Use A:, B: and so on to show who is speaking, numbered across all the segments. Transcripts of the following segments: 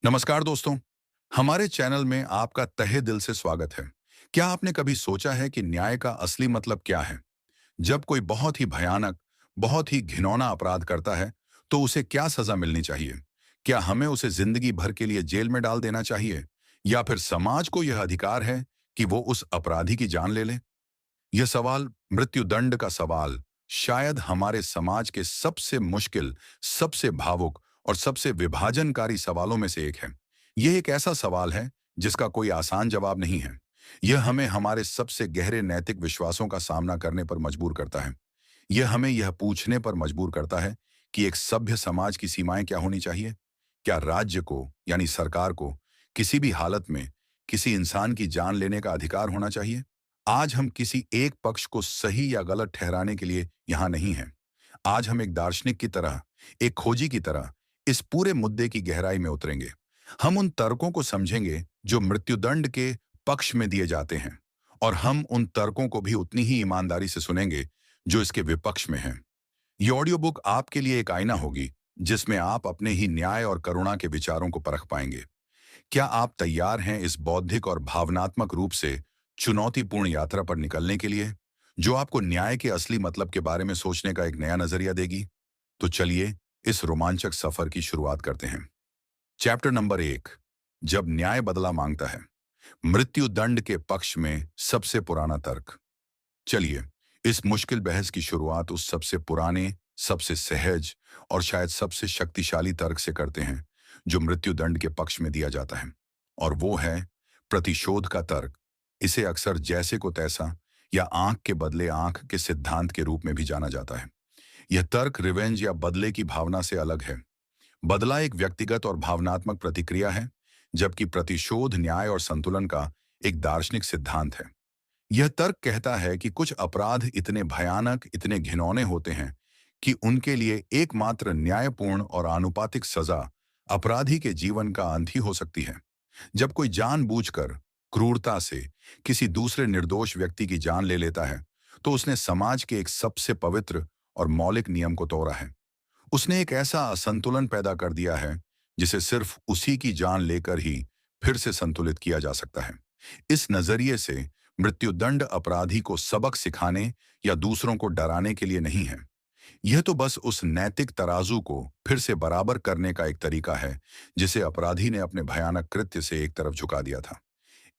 A: नमस्कार दोस्तों। हमारे चैनल में आपका तहे दिल से स्वागत है। क्या आपने कभी सोचा है कि न्याय का असली मतलब क्या है? जब कोई बहुत ही भयानक, बहुत ही घिनौना अपराध करता है, तो उसे क्या सजा मिलनी चाहिए? क्या हमें उसे जिंदगी भर के लिए जेल में डाल देना चाहिए? या फिर समाज को यह अधिकार है कि वो उस अपराधी की जान ले ले? यह सवाल, मृत्युदंड का सवाल, शायद हमारे समाज के सबसे मुश्किल, सबसे भावुक और सबसे विभाजनकारी सवालों में से एक है। यह एक ऐसा सवाल है जिसका कोई आसान जवाब नहीं है। यह हमें हमारे सबसे गहरे नैतिक विश्वासों का सामना करने पर मजबूर करता है। यह हमें यह पूछने पर मजबूर करता है कि एक सभ्य समाज की सीमाएं क्या होनी चाहिए। क्या राज्य को, यानी सरकार को, किसी भी हालत में किसी इंसान की जान लेने का अधिकार होना चाहिए? आज हम किसी एक पक्ष को सही या गलत ठहराने के लिए यहाँ नहीं हैं। आज हम एक दार्शनिक की तरह, एक खोजी की तरह इस पूरे मुद्दे की गहराई में उतरेंगे। हम उन तर्कों को समझेंगे जो मृत्युदंड के पक्ष में दिए जाते हैं, और हम उन तर्कों को भी उतनी ही ईमानदारी से सुनेंगे जो इसके विपक्ष में हैं। ये ऑडियो बुक आपके लिए एक आईना होगी जिसमें आप अपने ही न्याय और करुणा के विचारों को परख पाएंगे। क्या आप तैयार हैं इस बौद्धिक और भावनात्मक रूप से चुनौतीपूर्ण यात्रा पर निकलने के लिए, जो आपको न्याय के असली मतलब के बारे में सोचने का एक नया नजरिया देगी? तो चलिए इस रोमांचक सफर की शुरुआत करते हैं। चैप्टर नंबर 1, जब न्याय बदला मांगता है। मृत्युदंड के पक्ष में सबसे पुराना तर्क। चलिए इस मुश्किल बहस की शुरुआत उस सबसे पुराने, सबसे सहज और शायद सबसे शक्तिशाली तर्क से करते हैं जो मृत्युदंड के पक्ष में दिया जाता है, और वो है प्रतिशोध का तर्क। इसे अक्सर जैसे को तैसा या आंख के बदले आंख के सिद्धांत के रूप में भी जाना जाता है। यह तर्क रिवेंज या बदले की भावना से अलग है। बदला एक व्यक्तिगत और भावनात्मक प्रतिक्रिया है, जबकि प्रतिशोध न्याय और संतुलन का एक दार्शनिक सिद्धांत है। यह तर्क कहता है कि कुछ अपराध इतने भयानक, इतने घिनौने होते हैं कि उनके लिए एकमात्र न्यायपूर्ण और आनुपातिक सजा अपराधी के जीवन का अंत ही हो सकती है। जब कोई जानबूझकर, क्रूरता से किसी दूसरे निर्दोष व्यक्ति की जान ले लेता है, तो उसने समाज के एक सबसे पवित्र और मौलिक नियम को तोड़ा है। उसने एक ऐसा असंतुलन पैदा कर दिया है जिसे सिर्फ उसी की जान लेकर ही फिर से संतुलित किया जा सकता है। इस नजरिए से मृत्युदंड अपराधी को सबक सिखाने या दूसरों को डराने के लिए नहीं है। यह तो बस उस नैतिक तराजू को फिर से बराबर करने का एक तरीका है जिसे अपराधी ने अपने भयानक कृत्य से एक तरफ झुका दिया था।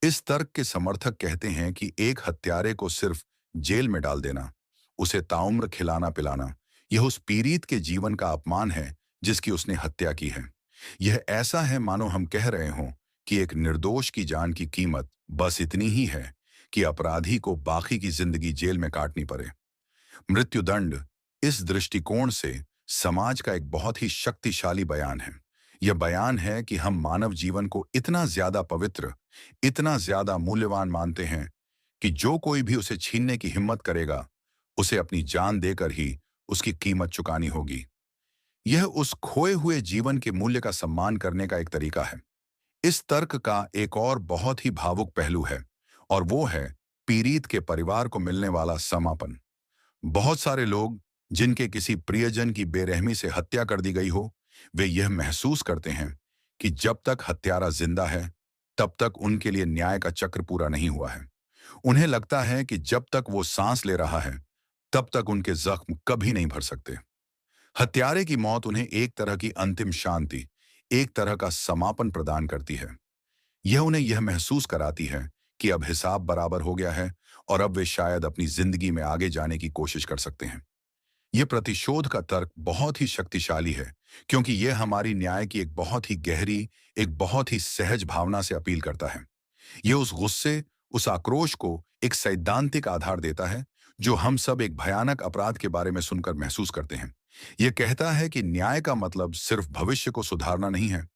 A: इस तर्क के समर्थक कहते हैं कि एक हत्यारे को सिर्फ जेल में डाल देना, उसे ताउम्र खिलाना पिलाना, यह उस पीड़ित के जीवन का अपमान है जिसकी उसने हत्या की है। यह ऐसा है मानो हम कह रहे हों कि एक निर्दोष की जान की कीमत बस इतनी ही है कि अपराधी को बाकी की जिंदगी जेल में काटनी पड़े। मृत्युदंड इस दृष्टिकोण से समाज का एक बहुत ही शक्तिशाली बयान है। यह बयान है कि हम मानव जीवन को इतना ज्यादा पवित्र, इतना ज्यादा मूल्यवान मानते हैं कि जो कोई भी उसे छीनने की हिम्मत करेगा, उसे अपनी जान देकर ही उसकी कीमत चुकानी होगी। यह उस खोए हुए जीवन के मूल्य का सम्मान करने का एक तरीका है। इस तर्क का एक और बहुत ही भावुक पहलू है, और वो है पीड़ित के परिवार को मिलने वाला समापन। बहुत सारे लोग जिनके किसी प्रियजन की बेरहमी से हत्या कर दी गई हो, वे यह महसूस करते हैं कि जब तक हत्यारा जिंदा है, तब तक उनके लिए न्याय का चक्र पूरा नहीं हुआ है। उन्हें लगता है कि जब तक वो सांस ले रहा है, तब तक उनके जख्म कभी नहीं भर सकते। हत्यारे की मौत उन्हें एक तरह की अंतिम शांति, एक तरह का समापन प्रदान करती है। यह उन्हें यह महसूस कराती है कि अब हिसाब बराबर हो गया है और अब वे शायद अपनी जिंदगी में आगे जाने की कोशिश कर सकते हैं। यह प्रतिशोध का तर्क बहुत ही शक्तिशाली है, क्योंकि यह हमारी न्याय की एक बहुत ही गहरी, एक बहुत ही सहज भावना से अपील करता है। यह उस गुस्से, उस आक्रोश को एक सैद्धांतिक आधार देता है जो हम सब एक भयानक अपराध के बारे में सुनकर महसूस करते हैं। यह कहता है कि न्याय का मतलब सिर्फ भविष्य को सुधारना नहीं है।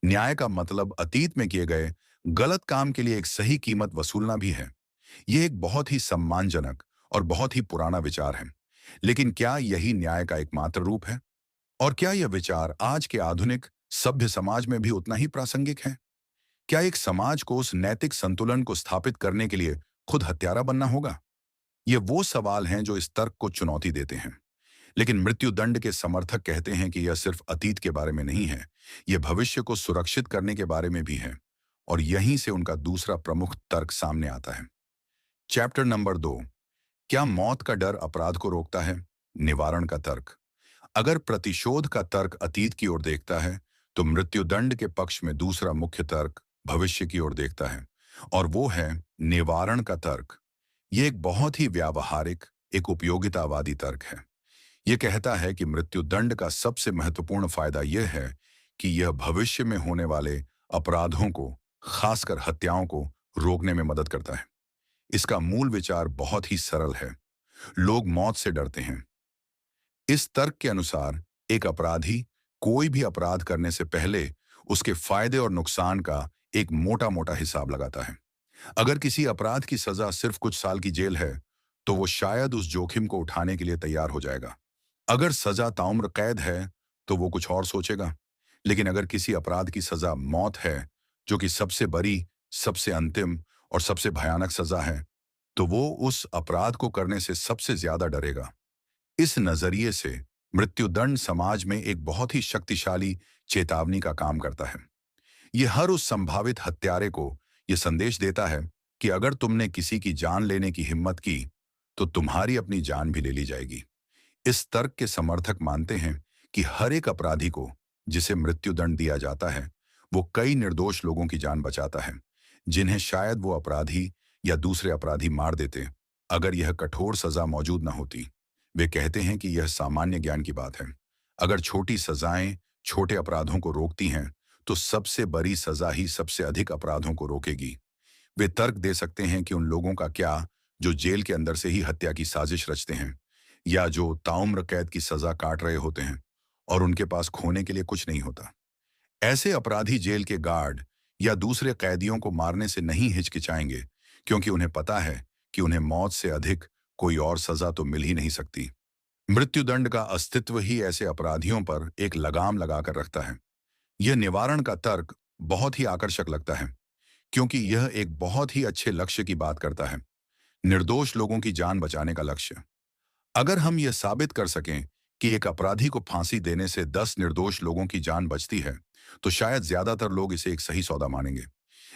A: न्याय का मतलब अतीत में किए गए गलत काम के लिए एक सही कीमत वसूलना भी है। यह एक बहुत ही सम्मानजनक और बहुत ही पुराना विचार है। लेकिन क्या यही न्याय का एकमात्र रूप है? और क्या यह विचार आज के आधुनिक सभ्य समाज में भी उतना ही प्रासंगिक है? क्या एक समाज को उस नैतिक संतुलन को स्थापित करने के लिए खुद हत्यारा बनना होगा? ये वो सवाल हैं जो इस तर्क को चुनौती देते हैं। लेकिन मृत्युदंड के समर्थक कहते हैं कि यह सिर्फ अतीत के बारे में नहीं है, यह भविष्य को सुरक्षित करने के बारे में भी है। और यहीं से उनका दूसरा प्रमुख तर्क सामने आता है। चैप्टर नंबर 2, क्या मौत का डर अपराध को रोकता है? निवारण का तर्क। अगर प्रतिशोध का तर्क अतीत की ओर देखता है, तो मृत्युदंड के पक्ष में दूसरा मुख्य तर्क भविष्य की ओर देखता है, और वो है निवारण का तर्क। ये एक बहुत ही व्यावहारिक, एक उपयोगितावादी तर्क है। यह कहता है कि मृत्युदंड का सबसे महत्वपूर्ण फायदा यह है कि यह भविष्य में होने वाले अपराधों को, खासकर हत्याओं को, रोकने में मदद करता है। इसका मूल विचार बहुत ही सरल है। लोग मौत से डरते हैं। इस तर्क के अनुसार एक अपराधी कोई भी अपराध करने से पहले उसके फायदे और नुकसान का एक मोटा मोटा हिसाब लगाता है। अगर किसी अपराध की सजा सिर्फ कुछ साल की जेल है, तो वो शायद उस जोखिम को उठाने के लिए तैयार हो जाएगा। अगर सजा ताउम्र कैद है, तो वो कुछ और सोचेगा। लेकिन अगर किसी अपराध की सजा मौत है, जो कि सबसे बड़ी, सबसे अंतिम और सबसे भयानक सजा है, तो वो उस अपराध को करने से सबसे ज्यादा डरेगा। इस नजरिए से मृत्युदंड समाज में एक बहुत ही शक्तिशाली चेतावनी का काम करता है। यह हर उस संभावित हत्यारे को यह संदेश देता है कि अगर तुमने किसी की जान लेने की हिम्मत की, तो तुम्हारी अपनी जान भी ले ली जाएगी। इस तर्क के समर्थक मानते हैं कि हर एक अपराधी को जिसे मृत्युदंड दिया जाता है, वो कई निर्दोष लोगों की जान बचाता है, जिन्हें शायद वो अपराधी या दूसरे अपराधी मार देते अगर यह कठोर सजा मौजूद न होती। वे कहते हैं कि यह सामान्य ज्ञान की बात है। अगर छोटी सजाएं छोटे अपराधों को रोकती हैं, तो सबसे बड़ी सजा ही सबसे अधिक अपराधों को रोकेगी। वे तर्क दे सकते हैं कि उन लोगों का क्या जो जेल के अंदर से ही हत्या की साजिश रचते हैं, या जो ताउम्र कैद की सजा काट रहे होते हैं और उनके पास खोने के लिए कुछ नहीं होता। ऐसे अपराधी जेल के गार्ड या दूसरे कैदियों को मारने से नहीं हिचकिचाएंगे, क्योंकि उन्हें पता है कि उन्हें मौत से अधिक कोई और सजा तो मिल ही नहीं सकती। मृत्युदंड का अस्तित्व ही ऐसे अपराधियों पर एक लगाम लगाकर रखता है। यह निवारण का तर्क बहुत ही आकर्षक लगता है, क्योंकि यह एक बहुत ही अच्छे लक्ष्य की बात करता है, निर्दोष लोगों की जान बचाने का लक्ष्य। अगर हम यह साबित कर सकें कि एक अपराधी को फांसी देने से 10 निर्दोष लोगों की जान बचती है, तो शायद ज्यादातर लोग इसे एक सही सौदा मानेंगे।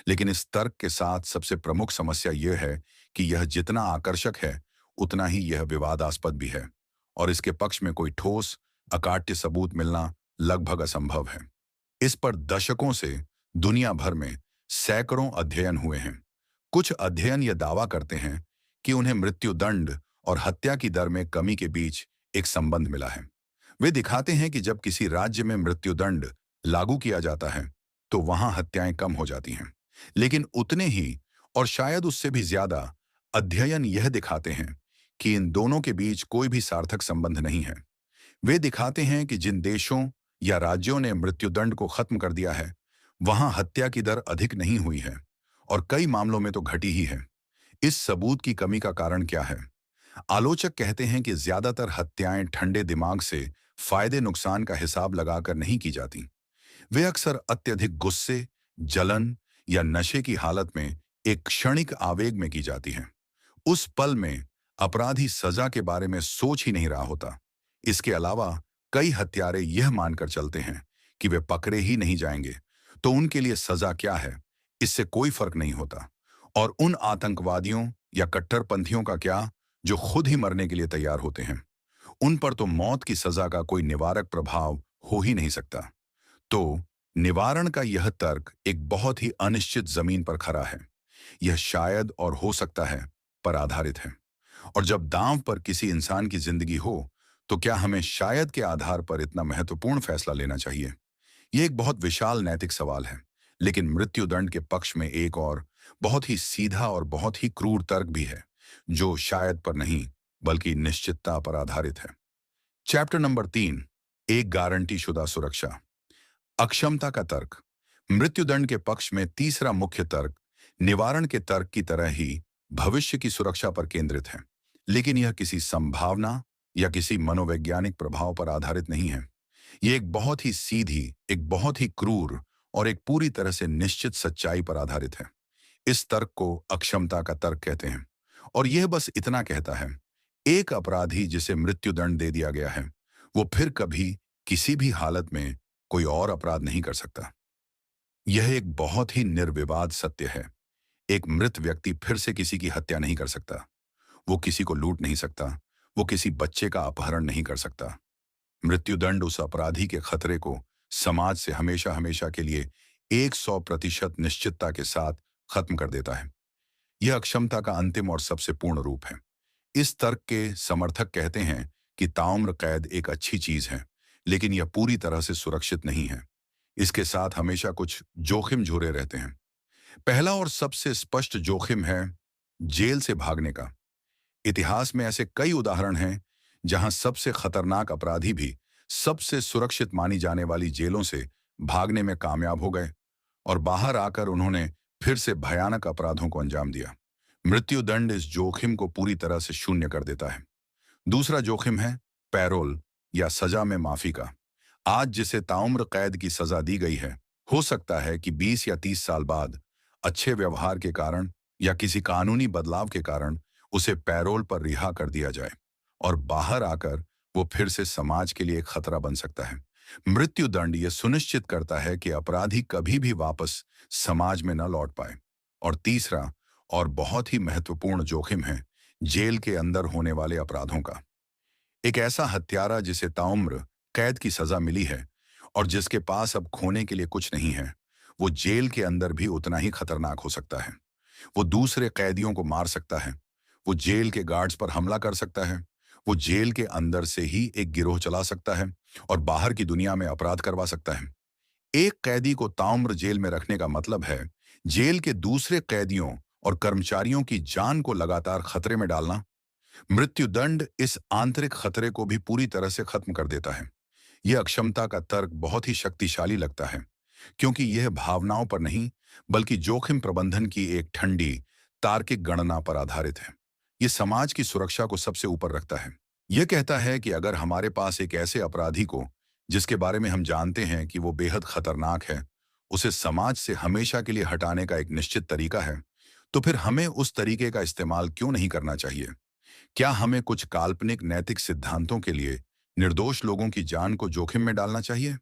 A: लेकिन इस तर्क के साथ सबसे प्रमुख समस्या यह है कि यह जितना आकर्षक है, उतना ही यह विवादास्पद भी है, और इसके पक्ष में कोई ठोस, अकाट्य सबूत मिलना लगभग असंभव है। इस पर दशकों से दुनिया भर में सैकड़ों अध्ययन हुए हैं। कुछ अध्ययन यह दावा करते हैं कि उन्हें मृत्युदंड और हत्या की दर में कमी के बीच एक संबंध मिला है। वे दिखाते हैं कि जब किसी राज्य में मृत्युदंड लागू किया जाता है, तो वहां हत्याएं कम हो जाती हैं। लेकिन उतने ही, और शायद उससे भी ज्यादा, अध्ययन यह दिखाते हैं कि इन दोनों के बीच कोई भी सार्थक संबंध नहीं है। वे दिखाते हैं कि जिन देशों या राज्यों ने मृत्युदंड को खत्म कर दिया है, वहां हत्या की दर अधिक नहीं हुई है, और कई मामलों में तो घटी ही है। इस सबूत की कमी का कारण क्या है? आलोचक कहते हैं कि ज्यादातर हत्याएं ठंडे दिमाग से फायदे नुकसान का हिसाब लगाकर नहीं की जाती। वे अक्सर अत्यधिक गुस्से, जलन या नशे की हालत में एक क्षणिक आवेग में की जाती हैं। उस पल में अपराधी सजा के बारे में सोच ही नहीं रहा होता। इसके अलावा कई हत्यारे यह मानकर चलते हैं कि वे पकड़े ही नहीं जाएंगे, तो उनके लिए सजा क्या है, इससे कोई फर्क नहीं होता। और उन आतंकवादियों या कट्टरपंथियों का क्या, जो खुद ही मरने के लिए तैयार होते हैं? उन पर तो मौत की सजा का कोई निवारक प्रभाव हो ही नहीं सकता। तो निवारण का यह तर्क एक बहुत ही अनिश्चित जमीन पर खड़ा है। यह शायद और हो सकता है पर आधारित है। और जब दांव पर किसी इंसान की जिंदगी हो, तो क्या हमें शायद के आधार पर इतना महत्वपूर्ण फैसला लेना चाहिए? यह एक बहुत विशाल नैतिक सवाल है। लेकिन मृत्युदंड के पक्ष में एक और बहुत ही सीधा और बहुत ही क्रूर तर्क भी है, जो शायद पर नहीं, बल्कि निश्चितता पर आधारित है। चैप्टर नंबर 3, एक गारंटी शुदा सुरक्षा। अक्षमता का तर्क। मृत्युदंड के पक्ष में तीसरा मुख्य तर्क निवारण के तर्क की तरह ही भविष्य की सुरक्षा पर केंद्रित है, लेकिन यह किसी संभावना या किसी मनोवैज्ञानिक प्रभाव पर आधारित नहीं है। यह एक बहुत ही सीधी, एक बहुत ही क्रूर और एक पूरी तरह से निश्चित सच्चाई पर आधारित है। इस तर्क को अक्षमता का तर्क कहते हैं, और यह बस इतना कहता है, एक अपराधी जिसे मृत्युदंड दे दिया गया है, वो फिर कभी किसी भी हालत में कोई और अपराध नहीं कर सकता। यह एक बहुत ही निर्विवाद सत्य है। एक मृत व्यक्ति फिर से किसी की हत्या नहीं कर सकता। वो किसी को लूट नहीं सकता। वो किसी बच्चे का अपहरण नहीं कर सकता। मृत्युदंड उस अपराधी के खतरे को समाज से हमेशा हमेशा के लिए 100% निश्चितता के साथ खत्म कर देता है। यह अक्षमता का अंतिम और सबसे पूर्ण रूप है। इस तर्क के समर्थक कहते हैं कि ताउम्र कैद एक अच्छी चीज है, लेकिन यह पूरी तरह से सुरक्षित नहीं है। इसके साथ हमेशा कुछ जोखिम जुड़े रहते हैं। पहला और सबसे स्पष्ट जोखिम है जेल से भागने का। इतिहास में ऐसे कई उदाहरण हैं जहां सबसे खतरनाक अपराधी भी सबसे सुरक्षित मानी जाने वाली जेलों से भागने में कामयाब हो गए और बाहर आकर उन्होंने फिर से भयानक अपराधों को अंजाम दिया। मृत्युदंड इस जोखिम को पूरी तरह से शून्य कर देता है। दूसरा जोखिम है पैरोल या सजा में माफी का। आज जिसे ताउम्र कैद की सजा दी गई है, हो सकता है कि 20 या 30 साल बाद अच्छे व्यवहार के कारण या किसी कानूनी बदलाव के कारण उसे पैरोल पर रिहा कर दिया जाए और बाहर आकर वो फिर से समाज के लिए एक खतरा बन सकता है। मृत्युदंड ये सुनिश्चित करता है कि अपराधी कभी भी वापस समाज में न लौट पाए। और तीसरा और बहुत ही महत्वपूर्ण जोखिम है जेल के अंदर होने वाले अपराधों का। एक ऐसा हत्यारा जिसे ताउम्र कैद की सजा मिली है और जिसके पास अब खोने के लिए कुछ नहीं है, वो जेल के अंदर भी उतना ही खतरनाक हो सकता है। वो दूसरे कैदियों को मार सकता है। वो जेल के गार्ड्स पर हमला कर सकता है। वो जेल के अंदर से ही एक गिरोह चला सकता है और बाहर की दुनिया में अपराध करवा सकता है। एक कैदी को ताउम्र जेल में रखने का मतलब है जेल के दूसरे कैदियों और कर्मचारियों की जान को लगातार खतरे में डालना। मृत्युदंड इस आंतरिक खतरे को भी पूरी तरह से खत्म कर देता है। यह अक्षमता का तर्क बहुत ही शक्तिशाली लगता है, क्योंकि यह भावनाओं पर नहीं बल्कि जोखिम प्रबंधन की एक ठंडी तार्किक गणना पर आधारित है। यह समाज की सुरक्षा को सबसे ऊपर रखता है। यह कहता है कि अगर हमारे पास एक ऐसे अपराधी को जिसके बारे में हम जानते हैं कि वो बेहद खतरनाक है, उसे समाज से हमेशा के लिए हटाने का एक निश्चित तरीका है, तो फिर हमें उस तरीके का इस्तेमाल क्यों नहीं करना चाहिए? क्या हमें कुछ काल्पनिक नैतिक सिद्धांतों के लिए निर्दोष लोगों की जान को जोखिम में डालना चाहिए?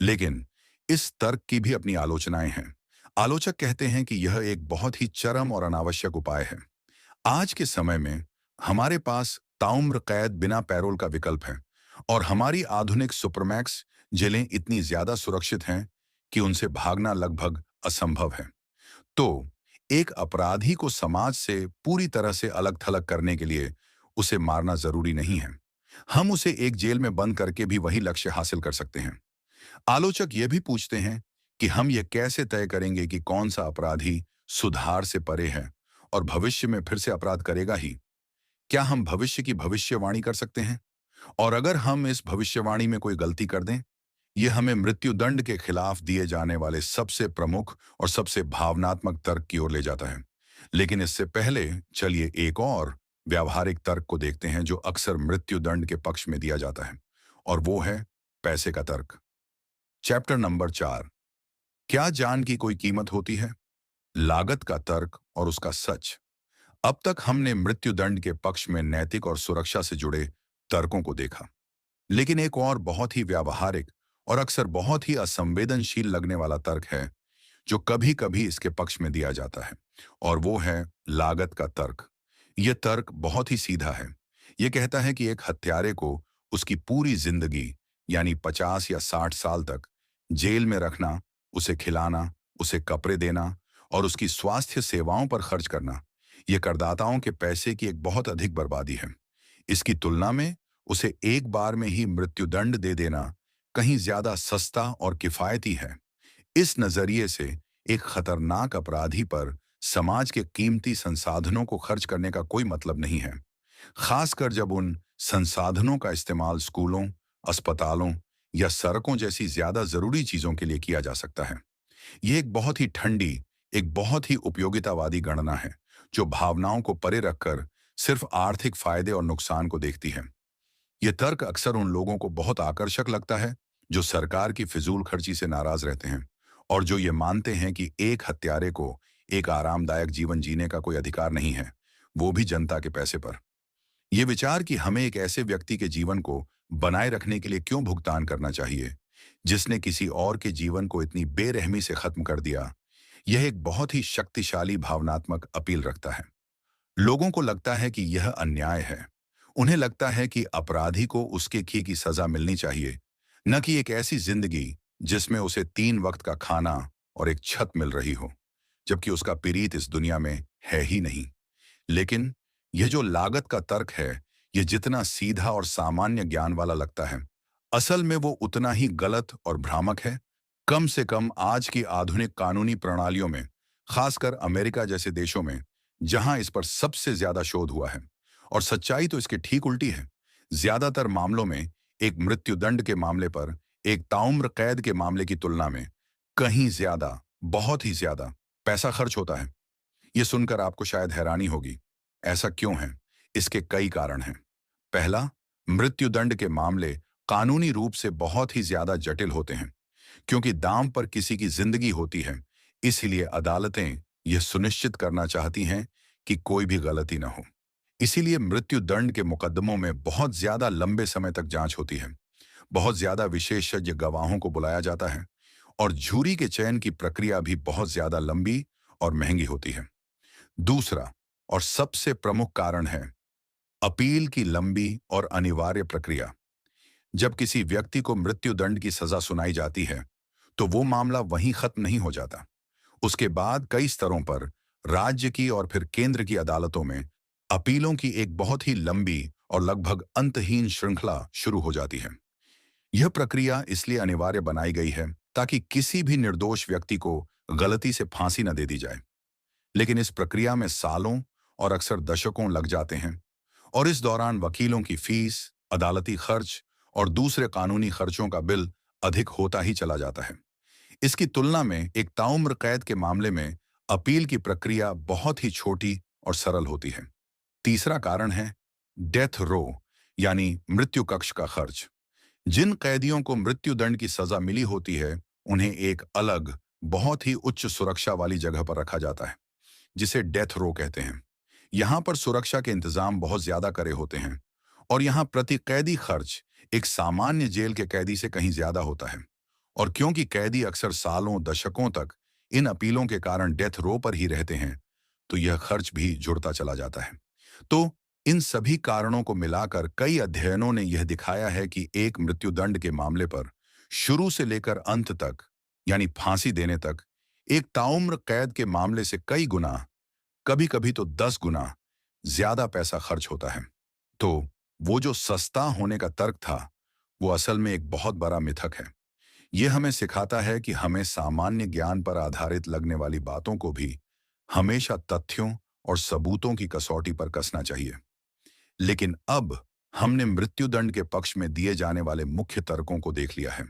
A: लेकिन इस तर्क की भी अपनी आलोचनाएं हैं। आलोचक कहते हैं कि यह एक बहुत ही चरम और अनावश्यक उपाय है। आज के समय में हमारे पास ताउम्र कैद बिना पैरोल का विकल्प है और हमारी आधुनिक सुपरमैक्स जेलें इतनी ज्यादा सुरक्षित हैं कि उनसे भागना लगभग असंभव है। तो एक अपराधी को समाज से पूरी तरह से अलग थलग करने के लिए उसे मारना जरूरी नहीं है। हम उसे एक जेल में बंद करके भी वही लक्ष्य हासिल कर सकते हैं। आलोचक ये भी पूछते हैं कि हम ये कैसे तय करेंगे कि कौन सा अपराधी सुधार से परे है और भविष्य में फिर से अपराध करेगा ही? क्या हम भविष्य की भविष्यवाणी कर सकते हैं? और अगर हम इस भविष्यवाणी में कोई गलती कर दें, ये हमें मृत्युदंड के खिलाफ दिए जाने वाले सबसे प्रमुख और सबसे भावनात्मक तर्क की ओर ले जाता है। लेकिन इससे पहले चलिए एक और व्यावहारिक तर्क को देखते हैं जो अक्सर मृत्युदंड के पक्ष में दिया जाता है, और वो है पैसे का तर्क। चैप्टर नंबर 4, क्या जान की कोई कीमत होती है? लागत का तर्क और उसका सच। अब तक हमने मृत्युदंड के पक्ष में नैतिक और सुरक्षा से जुड़े तर्कों को देखा, लेकिन एक और बहुत ही व्यावहारिक और अक्सर बहुत ही असंवेदनशील लगने वाला तर्क है जो कभी कभी इसके पक्ष में दिया जाता है, और वो है लागत का तर्क। यह तर्क बहुत ही सीधा है। यह कहता है कि एक हत्यारे को उसकी पूरी जिंदगी यानी 50 या 60 साल तक जेल में रखना, उसे खिलाना, उसे कपड़े देना और उसकी स्वास्थ्य सेवाओं पर खर्च करना, यह करदाताओं के पैसे की एक बहुत अधिक बर्बादी है। इसकी तुलना में उसे एक बार में ही मृत्युदंड दे देना कहीं ज्यादा सस्ता और किफायती है। इस नजरिए से एक खतरनाक अपराधी पर समाज के कीमती संसाधनों को खर्च करने का कोई मतलब नहीं है, खासकर जब उन संसाधनों का इस्तेमाल स्कूलों, अस्पतालों या सड़कों जैसी ज्यादा जरूरी चीजों के लिए किया जा सकता है। यह एक बहुत ही ठंडी, एक बहुत ही उपयोगितावादी गणना है जो भावनाओं को परे रखकर सिर्फ आर्थिक फायदे और नुकसान को देखती है। यह तर्क अक्सर उन लोगों को बहुत आकर्षक लगता है जो सरकार की फिजूल खर्ची से नाराज रहते हैं और जो ये मानते हैं कि एक हत्यारे को एक आरामदायक जीवन जीने का कोई अधिकार नहीं है, वो भी जनता के पैसे पर। ये विचार कि हमें एक ऐसे व्यक्ति के जीवन को बनाए रखने के लिए क्यों भुगतान करना चाहिए जिसने किसी और के जीवन को इतनी बेरहमी से खत्म कर दिया, यह एक बहुत ही शक्तिशाली भावनात्मक अपील रखता है। लोगों को लगता है कि यह अन्याय है। उन्हें लगता है कि अपराधी को उसके की सजा मिलनी चाहिए, न कि एक ऐसी जिंदगी जिसमें उसे 3 वक्त का खाना और एक छत मिल रही हो, जबकि उसका पीड़ित इस दुनिया में है ही नहीं। लेकिन यह जो लागत का तर्क है, यह जितना सीधा और सामान्य ज्ञान वाला लगता है, असल में वो उतना ही गलत और भ्रामक है। कम से कम आज की आधुनिक कानूनी प्रणालियों में, खासकर अमेरिका जैसे देशों में, जहां इस पर सबसे ज्यादा शोध हुआ है, और सच्चाई तो इसके ठीक उल्टी है। ज्यादातर मामलों में एक मृत्युदंड के मामले पर एक ताउम्र कैद के मामले की तुलना में कहीं ज्यादा, बहुत ही ज्यादा पैसा खर्च होता है। ये सुनकर आपको शायद हैरानी होगी। ऐसा क्यों है? इसके कई कारण हैं। पहला, मृत्युदंड के मामले कानूनी रूप से बहुत ही ज्यादा जटिल होते हैं। क्योंकि दांव पर किसी की जिंदगी होती है, इसीलिए अदालतें यह सुनिश्चित करना चाहती हैं कि कोई भी गलती न हो। इसीलिए मृत्युदंड के मुकदमों में बहुत ज्यादा लंबे समय तक जांच होती है, बहुत ज्यादा विशेषज्ञ गवाहों को बुलाया जाता है, और जूरी के चयन की प्रक्रिया भी बहुत ज्यादा लंबी और महंगी होती है। दूसरा और सबसे प्रमुख कारण है अपील की लंबी और अनिवार्य प्रक्रिया। जब किसी व्यक्ति को मृत्युदंड की सजा सुनाई जाती है, तो वो मामला वहीं खत्म नहीं हो जाता। उसके बाद कई स्तरों पर, राज्य की और फिर केंद्र की अदालतों में अपीलों की एक बहुत ही लंबी और लगभग अंतहीन श्रृंखला शुरू हो जाती है। यह प्रक्रिया इसलिए अनिवार्य बनाई गई है ताकि किसी भी निर्दोष व्यक्ति को गलती से फांसी न दे दी जाए। लेकिन इस प्रक्रिया में सालों और अक्सर दशकों लग जाते हैं, और इस दौरान वकीलों की फीस, अदालती खर्च और दूसरे कानूनी खर्चों का बिल अधिक होता ही चला जाता है। इसकी तुलना में एक ताउम्र कैद के मामले में अपील की प्रक्रिया बहुत ही छोटी और सरल होती है। तीसरा कारण है डेथ रो, यानी मृत्यु कक्ष का खर्च। जिन कैदियों को मृत्युदंड की सजा मिली होती है, उन्हें एक अलग, बहुत ही उच्च सुरक्षा वाली जगह पर रखा जाता है, जिसे डेथ रो कहते हैं। यहाँ पर सुरक्षा के इंतजाम बहुत ज्यादा करे होते हैं, और यहाँ प्रति कैदी खर्च एक सामान्य जेल के कैदी से कहीं ज्यादा होता है। और क्योंकि कैदी अक्सर सालों, दशकों तक इन अपीलों के कारण डेथ रो पर ही रहते हैं, तो यह खर्च भी जुड़ता चला जाता है। तो इन सभी कारणों को मिलाकर कई अध्ययनों ने यह दिखाया है कि एक मृत्युदंड के मामले पर शुरू से लेकर अंत तक, यानी फांसी देने तक, एक ताउम्र कैद के मामले से कई गुना, कभी कभी तो 10 गुना ज्यादा पैसा खर्च होता है। तो वो जो सस्ता होने का तर्क था, वो असल में एक बहुत बड़ा मिथक है। ये हमें सिखाता है कि हमें सामान्य ज्ञान पर आधारित लगने वाली बातों को भी हमेशा तथ्यों और सबूतों की कसौटी पर कसना चाहिए। लेकिन अब हमने मृत्युदंड के पक्ष में दिए जाने वाले मुख्य तर्कों को देख लिया है।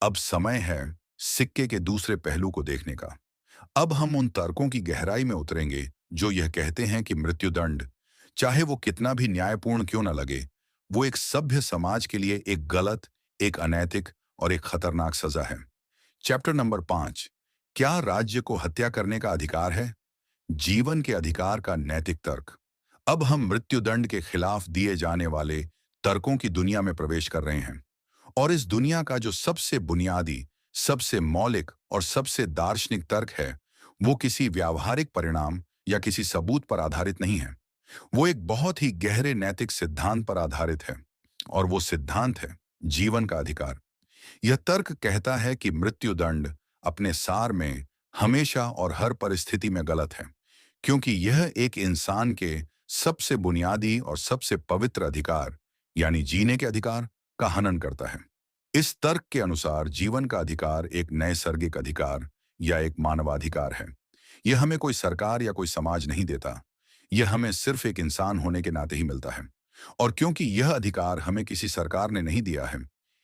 A: अब समय है सिक्के के दूसरे पहलू को देखने का। अब हम उन तर्कों की गहराई में उतरेंगे जो यह कहते हैं कि मृत्युदंड, चाहे वो कितना भी न्यायपूर्ण क्यों न लगे, वो एक सभ्य समाज के लिए एक गलत, एक अनैतिक और एक खतरनाक सजा है। चैप्टर नंबर 5, क्या राज्य को हत्या करने का अधिकार है? जीवन के अधिकार का नैतिक तर्क। अब हम मृत्युदंड के खिलाफ दिए जाने वाले तर्कों की दुनिया में प्रवेश कर रहे हैं, और इस दुनिया का जो सबसे बुनियादी, सबसे मौलिक और सबसे दार्शनिक तर्क है, वो किसी व्यावहारिक परिणाम या किसी सबूत पर आधारित नहीं है। वो एक बहुत ही गहरे नैतिक सिद्धांत पर आधारित है, और वो सिद्धांत है जीवन का अधिकार। यह तर्क कहता है कि मृत्युदंड अपने सार में हमेशा और हर परिस्थिति में गलत है, क्योंकि यह एक इंसान के सबसे बुनियादी और सबसे पवित्र अधिकार, यानी जीने के अधिकार, का हनन करता है। इस तर्क के अनुसार जीवन का अधिकार एक नैसर्गिक अधिकार या एक मानवाधिकार है। यह हमें कोई सरकार या कोई समाज नहीं देता। यह हमें सिर्फ एक इंसान होने के नाते ही मिलता है। और क्योंकि यह अधिकार हमें किसी सरकार ने नहीं दिया है,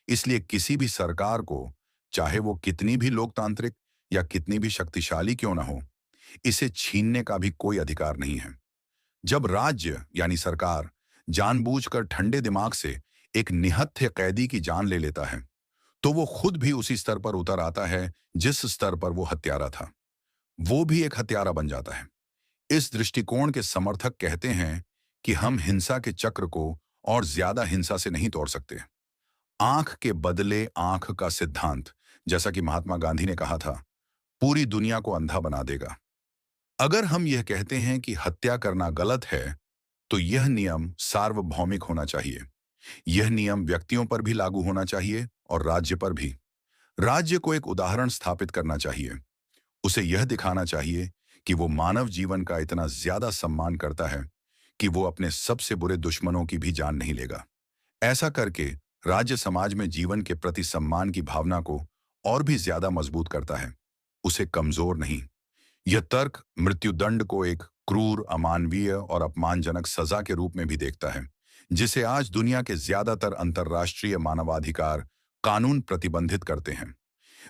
A: इसलिए किसी भी सरकार को, चाहे वो कितनी भी लोकतांत्रिक या कितनी भी शक्तिशाली क्यों ना हो, इसे छीनने का भी कोई अधिकार नहीं है। जब राज्य यानी सरकार जानबूझकर ठंडे दिमाग से एक निहत्थे कैदी की जान ले लेता है, तो वो खुद भी उसी स्तर पर उतर आता है जिस स्तर पर वो हत्यारा था। वो भी एक हत्यारा बन जाता है। इस दृष्टिकोण के समर्थक कहते हैं कि हम हिंसा के चक्र को और ज्यादा हिंसा से नहीं तोड़ सकते। आंख के बदले आंख का सिद्धांत, जैसा कि महात्मा गांधी ने कहा था, पूरी दुनिया को अंधा बना देगा। अगर हम यह कहते हैं कि हत्या करना गलत है, तो यह नियम सार्वभौमिक होना चाहिए। यह नियम व्यक्तियों पर भी लागू होना चाहिए और राज्य पर भी। राज्य को एक उदाहरण स्थापित करना चाहिए। उसे यह दिखाना चाहिए कि वो मानव जीवन का इतना ज्यादा सम्मान करता है कि वो अपने सबसे बुरे दुश्मनों की भी जान नहीं लेगा। ऐसा करके राज्य समाज में जीवन के प्रति सम्मान की भावना को और भी ज्यादा मजबूत करता है, उसे कमजोर नहीं। यह तर्क मृत्युदंड को एक क्रूर, अमानवीय और अपमानजनक सजा के रूप में भी देखता है, जिसे आज दुनिया के ज्यादातर अंतर्राष्ट्रीय मानवाधिकार कानून प्रतिबंधित करते हैं।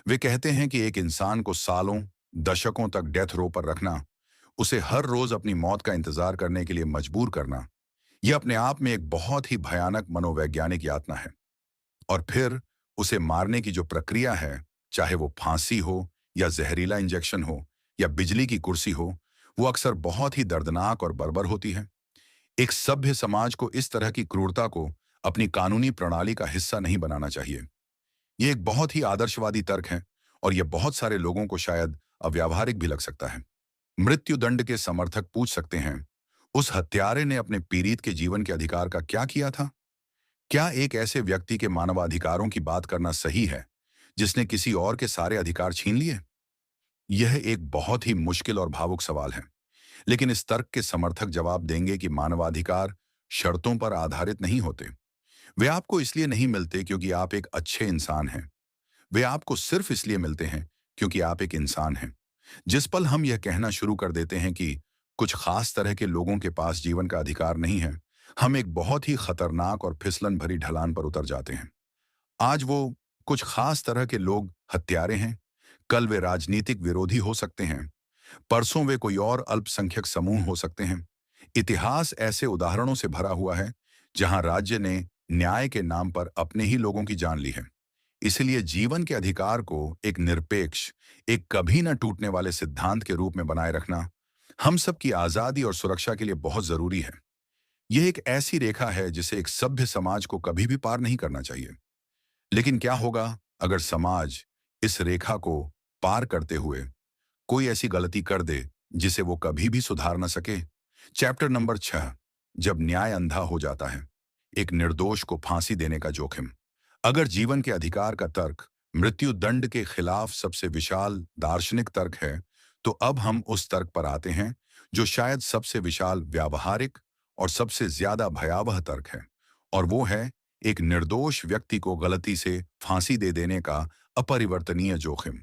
A: वे कहते हैं कि एक इंसान को सालों, दशकों तक डेथ रो पर रखना, उसे हर रोज अपनी मौत का इंतजार करने के लिए मजबूर करना, यह अपने आप में एक बहुत ही भयानक मनोवैज्ञानिक यातना है। और फिर उसे मारने की जो प्रक्रिया है, चाहे वो फांसी हो या जहरीला इंजेक्शन हो या बिजली की कुर्सी हो, वो अक्सर बहुत ही दर्दनाक और बर्बर होती है। एक सभ्य समाज को इस तरह की क्रूरता को अपनी कानूनी प्रणाली का हिस्सा नहीं बनाना चाहिए। ये एक बहुत ही आदर्शवादी तर्क है और यह बहुत सारे लोगों को शायद अव्यावहारिक भी लग सकता है। मृत्युदंड के समर्थक पूछ सकते हैं, उस हत्यारे ने अपने पीड़ित के जीवन के अधिकार का क्या किया था? क्या एक ऐसे व्यक्ति के मानवाधिकारों की बात करना सही है जिसने किसी और के सारे अधिकार छीन लिए? यह एक बहुत ही मुश्किल और भावुक सवाल है, लेकिन इस तर्क के समर्थक जवाब देंगे कि मानवाधिकार शर्तों पर आधारित नहीं होते। वे आपको इसलिए नहीं मिलते क्योंकि आप एक अच्छे इंसान हैं। वे आपको सिर्फ इसलिए मिलते हैं क्योंकि आप एक इंसान हैं। जिस पल हम यह कहना शुरू कर देते हैं कि कुछ खास तरह के लोगों के पास जीवन का अधिकार नहीं है, हम एक बहुत ही खतरनाक और फिसलन भरी ढलान पर उतर जाते हैं। आज वो कुछ खास तरह के लोग हत्यारे हैं, कल वे राजनीतिक विरोधी हो सकते हैं, परसों वे कोई और अल्पसंख्यक समूह हो सकते हैं। इतिहास ऐसे उदाहरणों से भरा हुआ है जहां राज्य ने न्याय के नाम पर अपने ही लोगों की जान ली है। इसलिए जीवन के अधिकार को एक निरपेक्ष, एक कभी न टूटने वाले सिद्धांत के रूप में बनाए रखना हम सबकी आजादी और सुरक्षा के लिए बहुत जरूरी है। यह एक ऐसी रेखा है जिसे एक सभ्य समाज को कभी भी पार नहीं करना चाहिए। लेकिन क्या होगा अगर समाज इस रेखा को पार करते हुए कोई ऐसी गलती कर दे जिसे वो कभी भी सुधार न सके? चैप्टर नंबर 6, जब न्याय अंधा हो जाता है, एक निर्दोष को फांसी देने का जोखिम। अगर जीवन के अधिकार का तर्क मृत्यु दंड के खिलाफ सबसे विशाल दार्शनिक तर्क है, तो अब हम उस तर्क पर आते हैं जो शायद सबसे विशाल व्यावहारिक और सबसे ज्यादा भयावह तर्क है, और वो है एक निर्दोष व्यक्ति को गलती से फांसी दे देने का अपरिवर्तनीय जोखिम।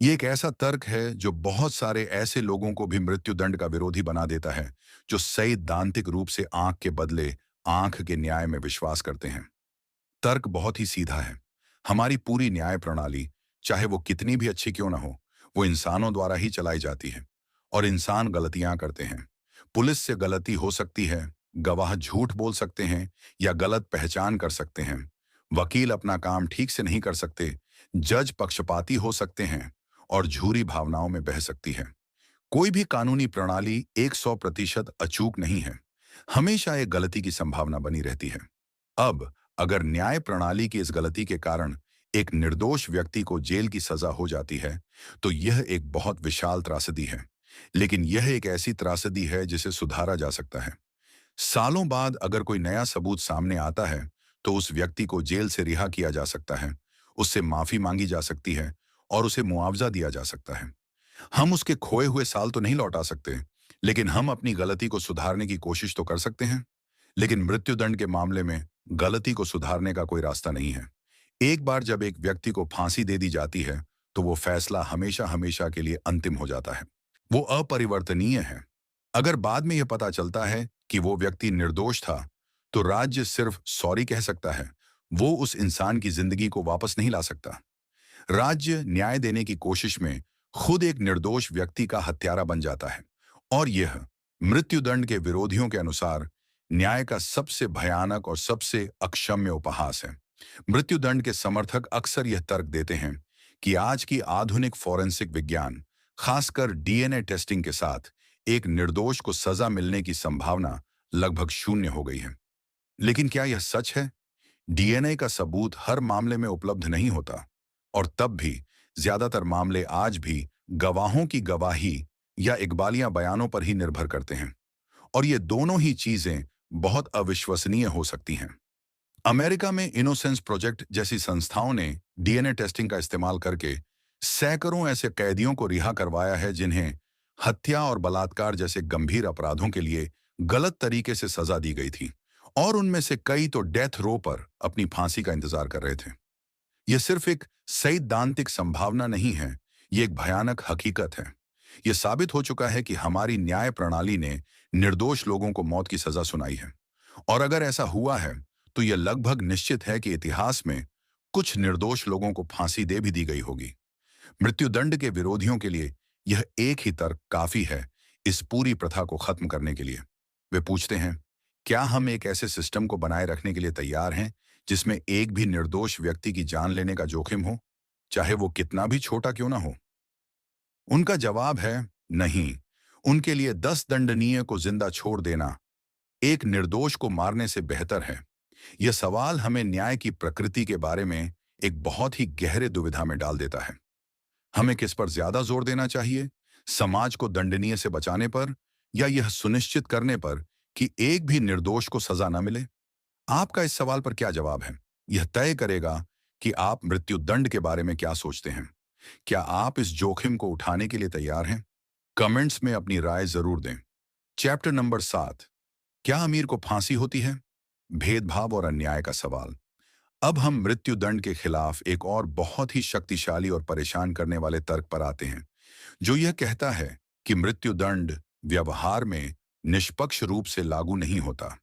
A: ये एक ऐसा तर्क है जो बहुत सारे ऐसे लोगों को भी मृत्युदंड का विरोधी बना देता है जो सैद्धांतिक रूप से आंख के बदले आंख के न्याय में विश्वास करते हैं। तर्क बहुत ही सीधा है। हमारी पूरी न्याय प्रणाली, चाहे वो कितनी भी अच्छी क्यों ना हो, वो इंसानों द्वारा ही चलाई जाती है और इंसान गलतियां करते हैं। पुलिस से गलती हो सकती है, गवाह झूठ बोल सकते हैं या गलत पहचान कर सकते हैं, वकील अपना काम ठीक से नहीं कर सकते, जज पक्षपाती हो सकते हैं और झूठी भावनाओं में बह सकती है। कोई भी कानूनी प्रणाली 100% अचूक नहीं है। हमेशा एक गलती की संभावना बनी रहती है। अब अगर न्याय प्रणाली की इस गलती के कारण एक निर्दोष व्यक्ति को जेल की सजा हो जाती है, तो यह एक बहुत विशाल त्रासदी है। लेकिन यह एक ऐसी त्रासदी है जिसे सुधारा जा सकता है। सालों बाद अगर कोई नया सबूत सामने आता है, तो उस व्यक्ति को जेल से रिहा किया जा सकता है, उससे माफी मांगी जा सकती है और उसे मुआवजा दिया जा सकता है। हम उसके खोए हुए साल तो नहीं लौटा सकते, लेकिन हम अपनी गलती को सुधारने की कोशिश तो कर सकते हैं। लेकिन मृत्युदंड के मामले में गलती को सुधारने का कोई रास्ता नहीं है। एक बार जब एक व्यक्ति को फांसी दे दी जाती है, तो वो फैसला हमेशा हमेशा के लिए अंतिम हो जाता है। वो अपरिवर्तनीय है। अगर बाद में यह पता चलता है कि वो व्यक्ति निर्दोष था, तो राज्य सिर्फ सॉरी कह सकता है। वो उस इंसान की जिंदगी को वापस नहीं ला सकता। राज्य न्याय देने की कोशिश में खुद एक निर्दोष व्यक्ति का हत्यारा बन जाता है, और यह मृत्युदंड के विरोधियों के अनुसार न्याय का सबसे भयानक और सबसे अक्षम्य उपहास है। मृत्युदंड के समर्थक अक्सर यह तर्क देते हैं कि आज की आधुनिक फोरेंसिक विज्ञान, खासकर डीएनए टेस्टिंग के साथ, एक निर्दोष को सजा मिलने की संभावना लगभग शून्य हो गई है। लेकिन क्या यह सच है? डीएनए का सबूत हर मामले में उपलब्ध नहीं होता, और तब भी ज्यादातर मामले आज भी गवाहों की गवाही या इकबालिया बयानों पर ही निर्भर करते हैं, और ये दोनों ही चीजें बहुत अविश्वसनीय हो सकती हैं। अमेरिका में इनोसेंस प्रोजेक्ट जैसी संस्थाओं ने डीएनए टेस्टिंग का इस्तेमाल करके सैकड़ों ऐसे कैदियों को रिहा करवाया है जिन्हें हत्या और बलात्कार जैसे गंभीर अपराधों के लिए गलत तरीके से सजा दी गई थी, और उनमें से कई तो डेथ रो पर अपनी फांसी का इंतजार कर रहे थे। यह सिर्फ एक सैद्धांतिक संभावना नहीं है, ये एक भयानक हकीकत है। यह साबित हो चुका है कि हमारी न्याय प्रणाली ने निर्दोष लोगों को मौत की सजा सुनाई है, और अगर ऐसा हुआ है तो यह लगभग निश्चित है कि इतिहास में कुछ निर्दोष लोगों को फांसी दे भी दी गई होगी। मृत्युदंड के विरोधियों के लिए यह एक ही तर्क काफी है इस पूरी प्रथा को खत्म करने के लिए। वे पूछते हैं, क्या हम एक ऐसे सिस्टम को बनाए रखने के लिए तैयार हैं जिसमें एक भी निर्दोष व्यक्ति की जान लेने का जोखिम हो, चाहे वो कितना भी छोटा क्यों ना हो? उनका जवाब है नहीं। उनके लिए 10 दंडनीय को जिंदा छोड़ देना एक निर्दोष को मारने से बेहतर है। यह सवाल हमें न्याय की प्रकृति के बारे में एक बहुत ही गहरे दुविधा में डाल देता है। हमें किस पर ज्यादा जोर देना चाहिए, समाज को दंडनीय से बचाने पर, या यह सुनिश्चित करने पर कि एक भी निर्दोष को सजा न मिले? आपका इस सवाल पर क्या जवाब है? यह तय करेगा कि आप मृत्युदंड के बारे में क्या सोचते हैं। क्या आप इस जोखिम को उठाने के लिए तैयार हैं? कमेंट्स में अपनी राय जरूर दें। चैप्टर नंबर 7, क्या अमीर को फांसी होती है? भेदभाव और अन्याय का सवाल। अब हम मृत्युदंड के खिलाफ एक और बहुत ही शक्तिशाली और परेशान करने वाले तर्क पर आते हैं, जो यह कहता है कि मृत्युदंड व्यवहार में निष्पक्ष रूप से लागू नहीं होता।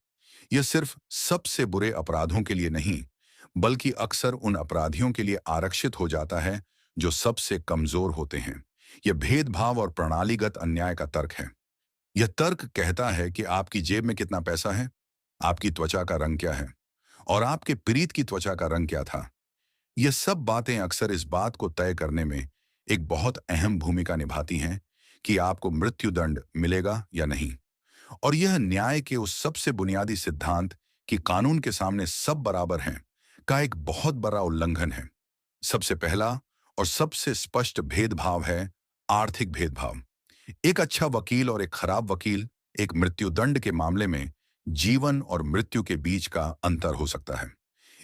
A: यह सिर्फ सबसे बुरे अपराधों के लिए नहीं, बल्कि अक्सर उन अपराधियों के लिए आरक्षित हो जाता है जो सबसे कमजोर होते हैं। यह भेदभाव और प्रणालीगत अन्याय का तर्क है। यह तर्क कहता है कि आपकी जेब में कितना पैसा है, आपकी त्वचा का रंग क्या है, और आपके पीड़ित की त्वचा का रंग क्या था। यह सब बातें अक्सर इस बात को तय करने में एक बहुत अहम भूमिका निभाती हैं कि आपको मृत्युदंड मिलेगा या नहीं। और यह न्याय के उस सबसे बुनियादी सिद्धांत कि कानून के सामने सब बराबर हैं का एक बहुत बड़ा उल्लंघन है। सबसे पहला और सबसे स्पष्ट भेदभाव है आर्थिक भेदभाव। एक अच्छा वकील और एक खराब वकील एक मृत्युदंड के मामले में जीवन और मृत्यु के बीच का अंतर हो सकता है।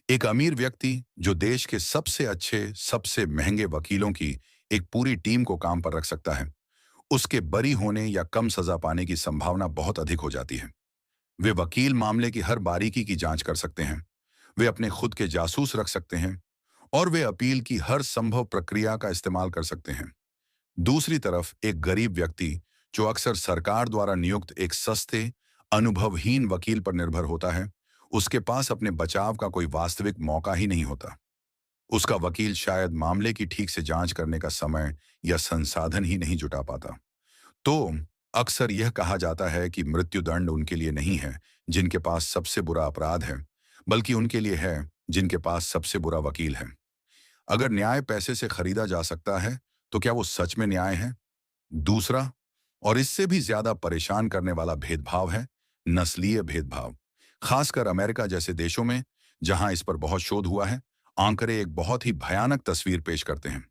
A: एक अमीर व्यक्ति जो देश के सबसे अच्छे, सबसे महंगे वकीलों की एक पूरी टीम को काम पर रख सकता है, उसके बरी होने या कम सजा पाने की संभावना बहुत अधिक हो जाती है। वे वकील मामले की हर बारीकी की जांच कर सकते हैं, वे अपने खुद के जासूस रख सकते हैं, और वे अपील की हर संभव प्रक्रिया का इस्तेमाल कर सकते हैं। दूसरी तरफ एक गरीब व्यक्ति जो अक्सर सरकार द्वारा नियुक्त एक सस्ते, अनुभवहीन वकील पर निर्भर होता है, उसके पास अपने बचाव का कोई वास्तविक मौका ही नहीं होता। उसका वकील शायद मामले की ठीक से जांच करने का समय या संसाधन ही नहीं जुटा पाता। तो अक्सर यह कहा जाता है कि मृत्युदंड उनके लिए नहीं है जिनके पास सबसे बुरा अपराध है, बल्कि उनके लिए है जिनके पास सबसे बुरा वकील है। अगर न्याय पैसे से खरीदा जा सकता है, तो क्या वो सच में न्याय है? दूसरा और इससे भी ज्यादा परेशान करने वाला भेदभाव है नस्लीय भेदभाव। खासकर अमेरिका जैसे देशों में जहां इस पर बहुत शोध हुआ है, आंकड़े एक बहुत ही भयानक तस्वीर पेश करते हैं।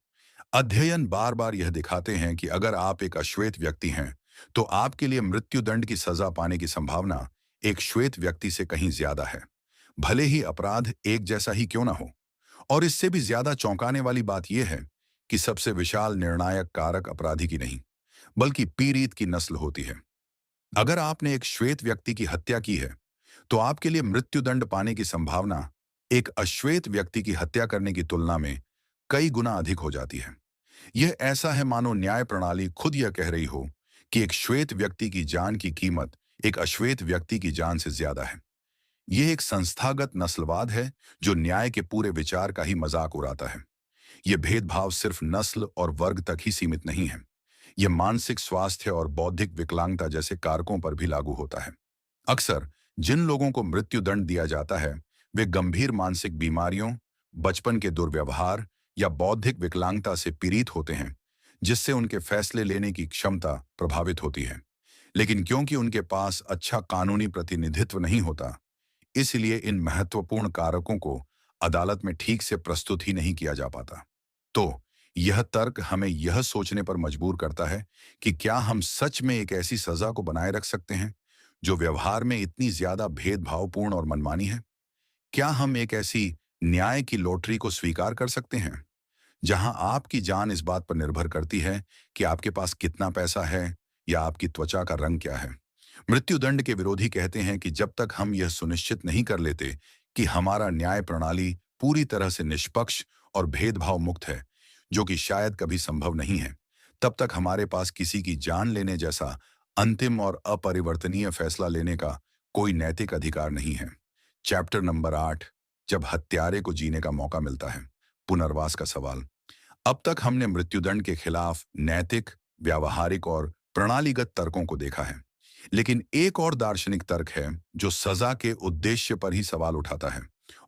A: अध्ययन बार बार यह दिखाते हैं कि अगर आप एक अश्वेत व्यक्ति हैं, तो आपके लिए मृत्युदंड की सजा पाने की संभावना एक श्वेत व्यक्ति से कहीं ज्यादा है, भले ही अपराध एक जैसा ही क्यों ना हो। और इससे भी ज्यादा चौंकाने वाली बात यह है कि सबसे विशाल निर्णायक कारक अपराधी की नहीं, बल्कि पीड़ित की नस्ल होती है। अगर आपने एक श्वेत व्यक्ति की हत्या की है, तो आपके लिए मृत्युदंड पाने की संभावना एक अश्वेत व्यक्ति की हत्या करने की तुलना में कई गुना अधिक हो जाती है। यह ऐसा है मानो न्याय प्रणाली खुद यह कह रही हो कि एक श्वेत व्यक्ति की जान की कीमत एक अश्वेत व्यक्ति की जान से ज्यादा है। यह एक संस्थागत नस्लवाद है जो न्याय के पूरे विचार का ही मजाक उड़ाता है। यह भेदभाव सिर्फ नस्ल और वर्ग तक ही सीमित नहीं है, यह मानसिक स्वास्थ्य और बौद्धिक विकलांगता जैसे कारकों पर भी लागू होता है। अक्सर जिन लोगों को मृत्युदंड दिया जाता है, वे गंभीर मानसिक बीमारियों, बचपन के दुर्व्यवहार या बौद्धिक विकलांगता से पीड़ित होते हैं, जिससे उनके फैसले लेने की क्षमता प्रभावित होती है। लेकिन क्योंकि उनके पास अच्छा कानूनी प्रतिनिधित्व नहीं होता, इसलिए इन महत्वपूर्ण कारकों को अदालत में ठीक से प्रस्तुत ही नहीं किया जा पाता। तो यह तर्क हमें यह सोचने पर मजबूर करता है कि क्या हम सच में एक ऐसी सजा को बनाए रख सकते हैं जो व्यवहार में इतनी ज्यादा भेदभावपूर्ण और मनमानी है? क्या हम एक ऐसी न्याय की लॉटरी को स्वीकार कर सकते हैं जहां आपकी जान इस बात पर निर्भर करती है कि आपके पास कितना पैसा है या आपकी त्वचा का रंग क्या है? मृत्युदंड के विरोधी कहते हैं कि जब तक हम यह सुनिश्चित नहीं कर लेते कि हमारा न्याय प्रणाली पूरी तरह से निष्पक्ष और भेदभाव मुक्त है, जो कि शायद कभी संभव नहीं है, तब तक हमारे पास किसी की जान लेने जैसा अंतिम और अपरिवर्तनीय फैसला लेने का कोई नैतिक अधिकार नहीं है। चैप्टर नंबर 8, जब हत्यारे को जीने का मौका मिलता है, पुनर्वास का सवाल। अब तक हमने मृत्युदंड के खिलाफ नैतिक, व्यावहारिक और प्रणालीगत तर्कों को देखा है, लेकिन एक और दार्शनिक तर्क है जो सजा के उद्देश्य पर ही सवाल उठाता है,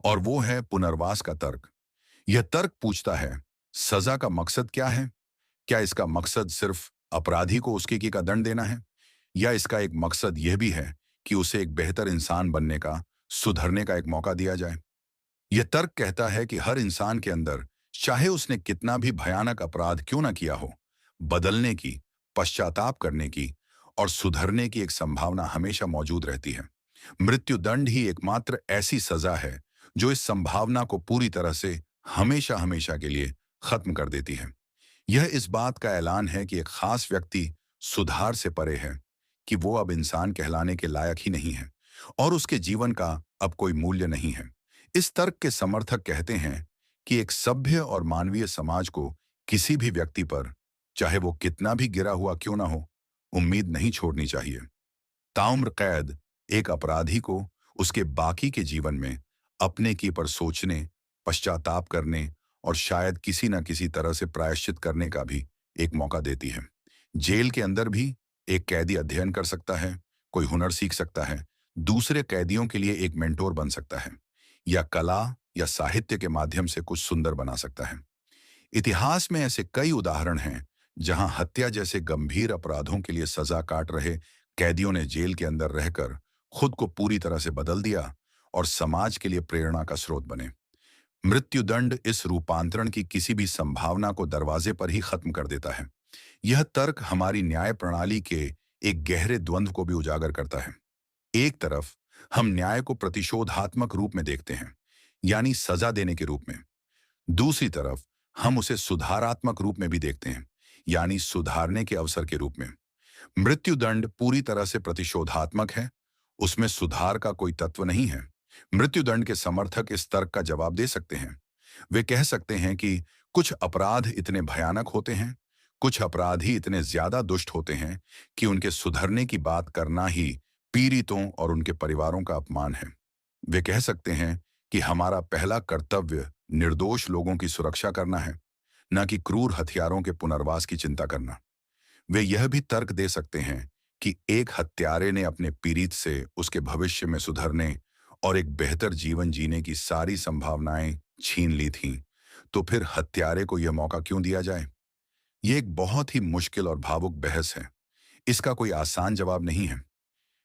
A: और वो है पुनर्वास का तर्क। यह तर्क पूछता है, सजा का मकसद क्या है? क्या इसका मकसद सिर्फ अपराधी को उसकी की का दंड देना है, या इसका एक मकसद यह भी है कि उसे एक बेहतर इंसान बनने का, सुधरने का एक मौका दिया जाए? यह तर्क कहता है कि हर इंसान के अंदर, चाहे उसने कितना भी भयानक अपराध क्यों ना किया हो, बदलने की, पश्चाताप करने की और सुधरने की एक संभावना हमेशा मौजूद रहती है। मृत्युदंड ही एकमात्र ऐसी सजा है जो इस संभावना को पूरी तरह से हमेशा हमेशा के लिए खत्म कर देती है। यह इस बात का ऐलान है कि एक खास व्यक्ति सुधार से परे है, कि वो अब इंसान कहलाने के लायक ही नहीं है और उसके जीवन का अब कोई मूल्य नहीं है। इस तर्क के समर्थक कहते हैं कि एक सभ्य और मानवीय समाज को किसी भी व्यक्ति पर, चाहे वो कितना भी गिरा हुआ क्यों ना हो, उम्मीद नहीं छोड़नी चाहिए। ताउम्र कैद एक अपराधी को उसके बाकी के जीवन में अपने की पर सोचने, पश्चाताप करने और शायद किसी न किसी तरह से प्रायश्चित करने का भी एक मौका देती है। जेल के अंदर भी एक कैदी अध्ययन कर सकता है, कोई हुनर सीख सकता है, दूसरे कैदियों के लिए एक मेंटोर बन सकता है, या कला या साहित्य के माध्यम से कुछ सुंदर बना सकता है। इतिहास में ऐसे कई उदाहरण हैं जहां हत्या जैसे गंभीर अपराधों के लिए सजा काट रहे कैदियों ने जेल के अंदर रहकर खुद को पूरी तरह से बदल दिया और समाज के लिए प्रेरणा का स्रोत बने। मृत्युदंड इस रूपांतरण की किसी भी संभावना को दरवाजे पर ही खत्म कर देता है। यह तर्क हमारी न्याय प्रणाली के एक गहरे द्वंद्व को भी उजागर करता है। एक तरफ हम न्याय को प्रतिशोधात्मक रूप में देखते हैं, यानी सजा देने के रूप में। दूसरी तरफ हम उसे सुधारात्मक रूप में भी देखते हैं, यानी सुधारने के अवसर के रूप में। मृत्युदंड पूरी तरह से प्रतिशोधात्मक है, उसमें सुधार का कोई तत्व नहीं है। मृत्युदंड के समर्थक इस तर्क का जवाब दे सकते हैं। वे कह सकते हैं कि कुछ अपराध इतने भयानक होते हैं, कुछ अपराधी इतने ज्यादा दुष्ट होते हैं कि उनके सुधरने की बात करना ही पीड़ितों और उनके परिवारों का अपमान है। वे कह सकते हैं कि हमारा पहला कर्तव्य निर्दोष लोगों की सुरक्षा करना है, न कि क्रूर हथियारों के पुनर्वास की चिंता करना। वे यह भी तर्क दे सकते हैं कि एक हत्यारे ने अपने पीड़ित से उसके भविष्य में सुधरने और एक बेहतर जीवन जीने की सारी संभावनाएं छीन ली थीं, तो फिर हत्यारे को यह मौका क्यों दिया जाए? यह एक बहुत ही मुश्किल और भावुक बहस है। इसका कोई आसान जवाब नहीं है।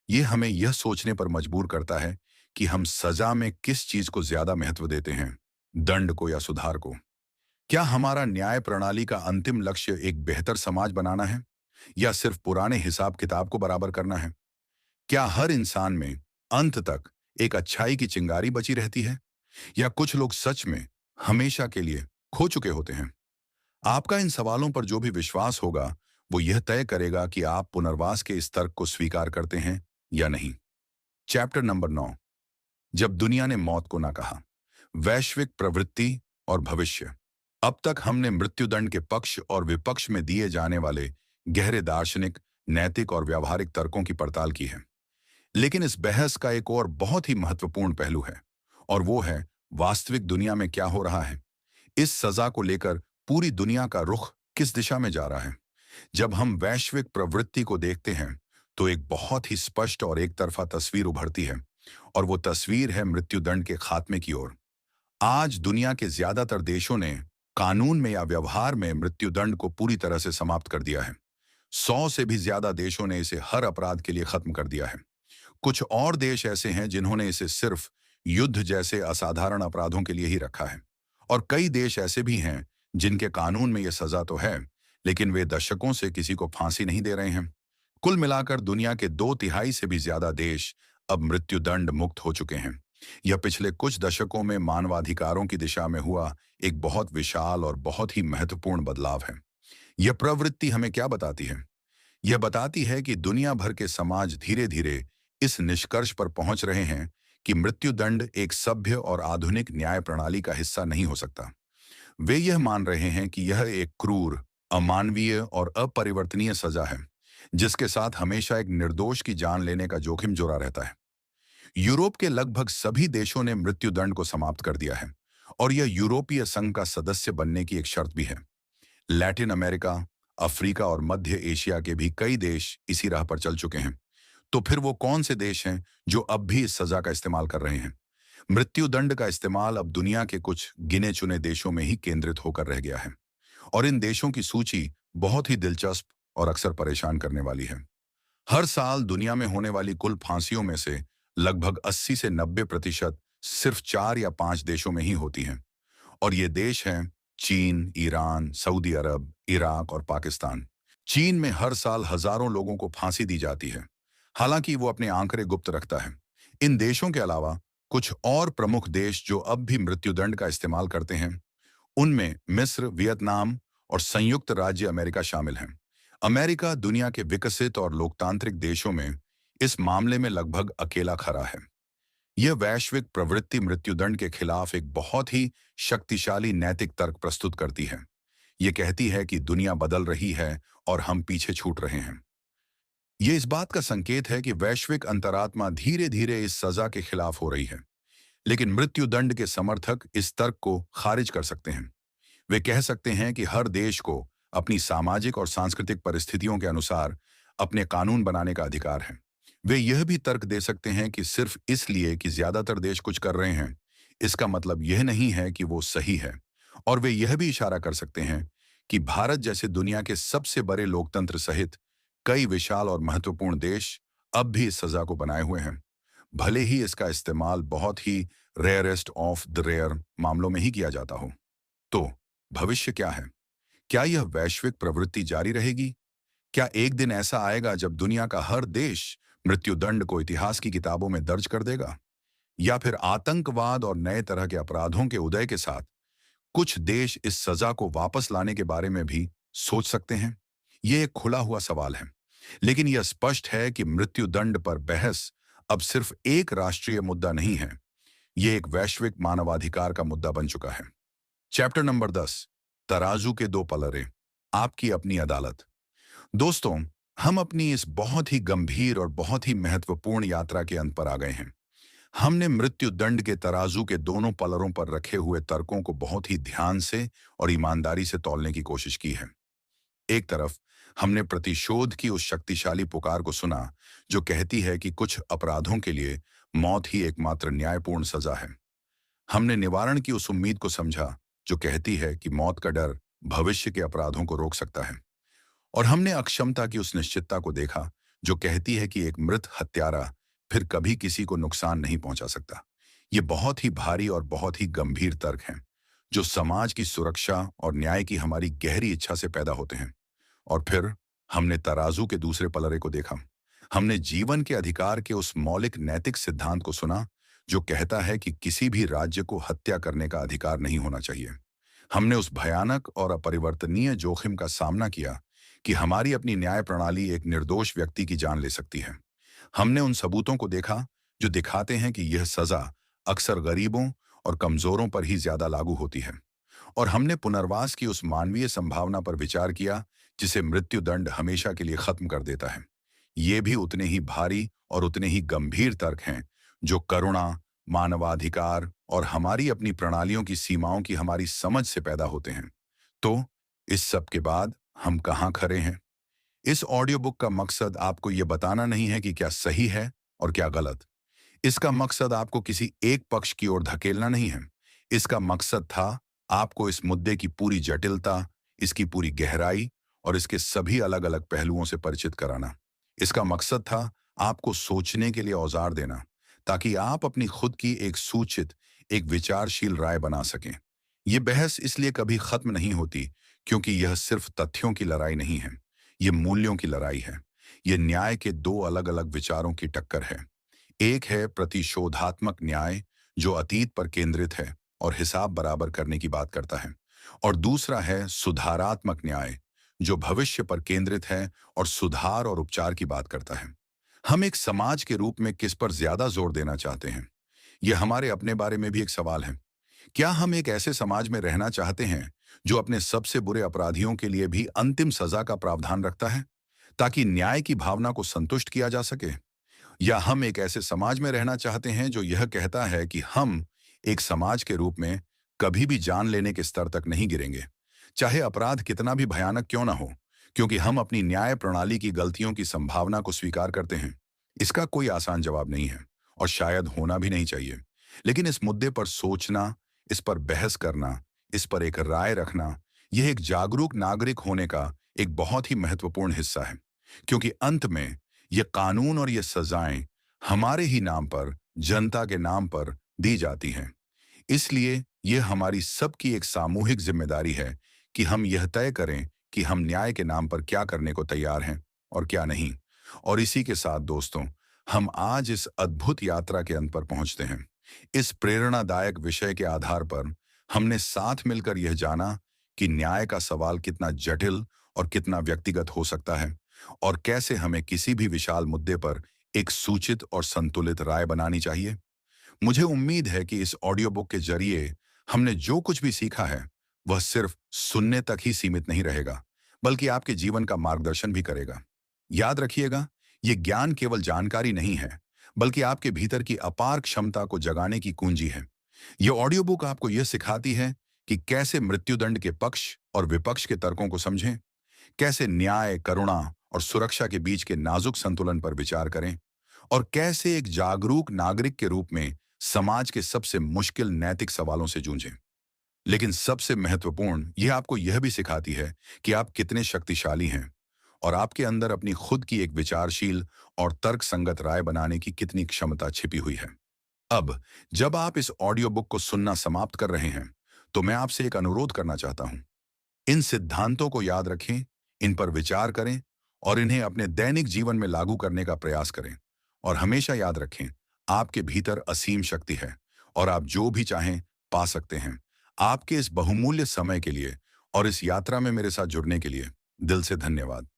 A: यह हमें यह सोचने पर मजबूर करता है कि हम सजा में किस चीज को ज्यादा महत्व देते हैं, दंड को या सुधार को। क्या हमारा न्याय प्रणाली का अंतिम लक्ष्य एक बेहतर समाज बनाना है, या सिर्फ पुराने हिसाब किताब को बराबर करना है? क्या हर इंसान में अंत तक एक अच्छाई की चिंगारी बची रहती है, या कुछ लोग सच में हमेशा के लिए खो चुके होते हैं? आपका इन सवालों पर जो भी विश्वास होगा, वो यह तय करेगा कि आप पुनर्वास के इस तर्क को स्वीकार करते हैं या नहीं। चैप्टर नंबर 9, जब दुनिया ने मौत को ना कहा, वैश्विक प्रवृत्ति और भविष्य। अब तक हमने मृत्युदंड के पक्ष और विपक्ष में दिए जाने वाले गहरे दार्शनिक, नैतिक और व्यावहारिक तर्कों की पड़ताल की है। लेकिन इस बहस का एक और बहुत ही महत्वपूर्ण पहलू है, और वो है वास्तविक दुनिया में क्या हो रहा है। इस सजा को लेकर पूरी दुनिया का रुख किस दिशा में जा रहा है? जब हम वैश्विक प्रवृत्ति को देखते हैं, तो एक बहुत ही स्पष्ट और एक तरफा तस्वीर उभरती है, और वो तस्वीर है मृत्युदंड के खात्मे की ओर। आज दुनिया के ज्यादातर देशों ने कानून में या व्यवहार में मृत्युदंड को पूरी तरह से समाप्त कर दिया है। 100 से भी ज्यादा देशों ने इसे हर अपराध के लिए खत्म कर दिया है। कुछ और देश ऐसे हैं जिन्होंने इसे सिर्फ युद्ध जैसे असाधारण अपराधों के लिए ही रखा है। और कई देश ऐसे भी हैं जिनके कानून में यह सजा तो है, लेकिन वे दशकों से किसी को फांसी नहीं दे रहे हैं। कुल मिलाकर दुनिया के 2/3 से भी ज्यादा देश अब मृत्युदंड मुक्त हो चुके हैं। यह पिछले कुछ दशकों में मानवाधिकारों की दिशा में हुआ एक बहुत विशाल और बहुत ही महत्वपूर्ण बदलाव है। यह प्रवृत्ति हमें क्या बताती है? यह बताती है कि दुनिया भर के समाज धीरे धीरे इस निष्कर्ष पर पहुंच रहे हैं कि मृत्युदंड एक सभ्य और आधुनिक न्याय प्रणाली का हिस्सा नहीं हो सकता। वे यह मान रहे हैं कि यह एक क्रूर, अमानवीय और अपरिवर्तनीय सजा है, जिसके साथ हमेशा एक निर्दोष की जान लेने का जोखिम जुड़ा रहता है। यूरोप के लगभग सभी देशों ने मृत्युदंड को समाप्त कर दिया है, और यह यूरोपीय संघ का सदस्य बनने की एक शर्त भी है। लैटिन अमेरिका, अफ्रीका और मध्य एशिया के भी कई देश इसी राह पर चल चुके हैं। तो फिर वो कौन से देश हैं जो अब भी इस सजा का इस्तेमाल कर रहे हैं? मृत्युदंड का इस्तेमाल अब दुनिया के कुछ गिने चुने देशों में ही केंद्रित होकर रह गया है, और इन देशों की सूची बहुत ही दिलचस्प और अक्सर परेशान करने वाली है। हर साल दुनिया में होने वाली कुल फांसियों में से लगभग 80 से 90% सिर्फ 4 या 5 देशों में ही होती हैं। और ये देश हैं चीन, ईरान, सऊदी अरब, इराक और पाकिस्तान। चीन में हर साल हजारों लोगों को फांसी दी जाती है, हालांकि वो अपने आंकड़े गुप्त रखता है। इन देशों के अलावा कुछ और प्रमुख देश जो अब भी मृत्युदंड का इस्तेमाल करते हैं, उनमें मिस्र, वियतनाम और संयुक्त राज्य अमेरिका शामिल हैं। अमेरिका दुनिया के विकसित और लोकतांत्रिक देशों में इस मामले में लगभग अकेला खड़ा है। यह वैश्विक प्रवृत्ति मृत्युदंड के खिलाफ एक बहुत ही शक्तिशाली नैतिक तर्क प्रस्तुत करती है। यह कहती है कि दुनिया बदल रही है और हम पीछे छूट रहे हैं। यह इस बात का संकेत है कि वैश्विक अंतरात्मा धीरे धीरे इस सजा के खिलाफ हो रही है। लेकिन मृत्युदंड के समर्थक इस तर्क को खारिज कर सकते हैं। वे कह सकते हैं कि हर देश को अपनी सामाजिक और सांस्कृतिक परिस्थितियों के अनुसार अपने कानून बनाने का अधिकार है। वे यह भी तर्क दे सकते हैं कि सिर्फ इसलिए कि ज्यादातर देश कुछ कर रहे हैं, इसका मतलब यह नहीं है कि वो सही है। और वे यह भी इशारा कर सकते हैं कि भारत जैसे दुनिया के सबसे बड़े लोकतंत्र सहित कई विशाल और महत्वपूर्ण देश अब भी इस सजा को बनाए हुए हैं, भले ही इसका इस्तेमाल बहुत ही रेयरेस्ट ऑफ द रेयर मामलों में ही किया जाता हो। तो भविष्य क्या है? क्या यह वैश्विक प्रवृत्ति जारी रहेगी? क्या एक दिन ऐसा आएगा जब दुनिया का हर देश मृत्युदंड को इतिहास की किताबों में दर्ज कर देगा? या फिर आतंकवाद और नए तरह के अपराधों के उदय के साथ कुछ देश इस सजा को वापस लाने के बारे में भी सोच सकते हैं? यह एक खुला हुआ सवाल है, लेकिन यह स्पष्ट है कि मृत्युदंड पर बहस अब सिर्फ एक राष्ट्रीय मुद्दा नहीं है, यह एक वैश्विक मानवाधिकार का मुद्दा बन चुका है। चैप्टर नंबर 10, तराजू के दो पलड़े, आपकी अपनी अदालत। दोस्तों, हम अपनी इस बहुत ही गंभीर और बहुत ही महत्वपूर्ण यात्रा के अंत पर आ गए हैं। हमने मृत्युदंड के तराजू के दोनों पलड़ों पर रखे हुए तर्कों को बहुत ही ध्यान से और ईमानदारी से तौलने की कोशिश की है। एक तरफ हमने प्रतिशोध की उस शक्तिशाली पुकार को सुना जो कहती है कि कुछ अपराधों के लिए मौत ही एकमात्र न्यायपूर्ण सजा है। हमने निवारण की उस उम्मीद को समझा जो कहती है कि मौत का डर भविष्य के अपराधों को रोक सकता है। और हमने अक्षमता की उस निश्चितता को देखा जो कहती है कि एक मृत हत्यारा फिर कभी किसी को नुकसान नहीं पहुंचा सकता। ये बहुत ही भारी और बहुत ही गंभीर तर्क हैं जो समाज की सुरक्षा और न्याय की हमारी गहरी इच्छा से पैदा होते हैं। और फिर हमने तराजू के दूसरे पलड़े को देखा। हमने जीवन के अधिकार के उस मौलिक नैतिक सिद्धांत को सुना जो कहता है कि किसी भी राज्य को हत्या करने का अधिकार नहीं होना चाहिए। हमने उस भयानक और अपरिवर्तनीय जोखिम का सामना किया कि हमारी अपनी न्याय प्रणाली एक निर्दोष व्यक्ति की जान ले सकती है। हमने उन सबूतों को देखा जो दिखाते हैं कि यह सजा अक्सर गरीबों और कमजोरों पर ही ज्यादा लागू होती है। और हमने पुनर्वास की उस मानवीय संभावना पर विचार किया जिसे मृत्युदंड हमेशा के लिए खत्म कर देता है। ये भी उतने ही भारी और उतने ही गंभीर तर्क हैं जो करुणा, मानवाधिकार और हमारी अपनी प्रणालियों की सीमाओं की हमारी समझ से पैदा होते हैं। तो इस सब के बाद हम कहाँ खड़े हैं? इस ऑडियो बुक का मकसद आपको यह बताना नहीं है कि क्या सही है और क्या गलत। इसका मकसद आपको किसी एक पक्ष की ओर धकेलना नहीं है। इसका मकसद था आपको इस मुद्दे की पूरी जटिलता, इसकी पूरी गहराई और इसके सभी अलग अलग पहलुओं से परिचित कराना। इसका मकसद था आपको सोचने के लिए औजार देना, ताकि आप अपनी खुद की एक सूचित, एक विचारशील राय बना सकें। ये बहस इसलिए कभी खत्म नहीं होती, क्योंकि यह सिर्फ तथ्यों की लड़ाई नहीं है, ये मूल्यों की लड़ाई है। ये न्याय के दो अलग अलग विचारों की टक्कर है। एक है प्रतिशोधात्मक न्याय, जो अतीत पर केंद्रित है और हिसाब बराबर करने की बात करता है, और दूसरा है सुधारात्मक न्याय, जो भविष्य पर केंद्रित है और सुधार और उपचार की बात करता है। हम एक समाज के रूप में किस पर ज्यादा जोर देना चाहते हैं? यह हमारे अपने बारे में भी एक सवाल है। क्या हम एक ऐसे समाज में रहना चाहते हैं जो अपने सबसे बुरे अपराधियों के लिए भी अंतिम सजा का प्रावधान रखता है, ताकि न्याय की भावना को संतुष्ट किया जा सके? या हम एक ऐसे समाज में रहना चाहते हैं जो यह कहता है कि हम एक समाज के रूप में कभी भी जान लेने के स्तर तक नहीं गिरेंगे, चाहे अपराध कितना भी भयानक क्यों ना हो, क्योंकि हम अपनी न्याय प्रणाली की गलतियों की संभावना को स्वीकार करते हैं? इसका कोई आसान जवाब नहीं है, और शायद होना भी नहीं चाहिए। लेकिन इस मुद्दे पर सोचना, इस पर बहस करना, इस पर एक राय रखना, यह एक जागरूक नागरिक होने का एक बहुत ही महत्वपूर्ण हिस्सा है। क्योंकि अंत में ये कानून और ये सजाएं हमारे ही नाम पर, जनता के नाम पर दी जाती हैं। इसलिए ये हमारी सबकी एक सामूहिक जिम्मेदारी है कि हम यह तय करें कि हम न्याय के नाम पर क्या करने को तैयार हैं और क्या नहीं। और इसी के साथ दोस्तों, हम आज इस अद्भुत यात्रा के अंत पर पहुंचते हैं। इस प्रेरणादायक विषय के आधार पर हमने साथ मिलकर यह जाना कि न्याय का सवाल कितना जटिल और कितना व्यक्तिगत हो सकता है, और कैसे हमें किसी भी विशाल मुद्दे पर एक सूचित और संतुलित राय बनानी चाहिए। मुझे उम्मीद है कि इस ऑडियो बुक के जरिए हमने जो कुछ भी सीखा है, वह सिर्फ सुनने तक ही सीमित नहीं रहेगा, बल्कि आपके जीवन का मार्गदर्शन भी करेगा। याद रखिएगा, ये ज्ञान केवल जानकारी नहीं है, बल्कि आपके भीतर की अपार क्षमता को जगाने की कुंजी है। यह ऑडियो बुक आपको यह सिखाती है कि कैसे मृत्युदंड के पक्ष और विपक्ष के तर्कों को समझें, कैसे न्याय, करुणा और सुरक्षा के बीच के नाजुक संतुलन पर विचार करें, और कैसे एक जागरूक नागरिक के रूप में समाज के सबसे मुश्किल नैतिक सवालों से जूझें। लेकिन सबसे महत्वपूर्ण, यह आपको यह भी सिखाती है कि आप कितने शक्तिशाली हैं, और आपके अंदर अपनी खुद की एक विचारशील और तर्कसंगत राय बनाने की कितनी क्षमता छिपी हुई है। अब जब आप इस ऑडियो बुक को सुनना समाप्त कर रहे हैं, तो मैं आपसे एक अनुरोध करना चाहता हूं। इन सिद्धांतों को याद रखें, इन पर विचार करें, और इन्हें अपने दैनिक जीवन में लागू करने का प्रयास करें। और हमेशा याद रखें, आपके भीतर असीम शक्ति है, और आप जो भी चाहें पा सकते हैं। आपके इस बहुमूल्य समय के लिए और इस यात्रा में मेरे साथ जुड़ने के लिए दिल से धन्यवाद।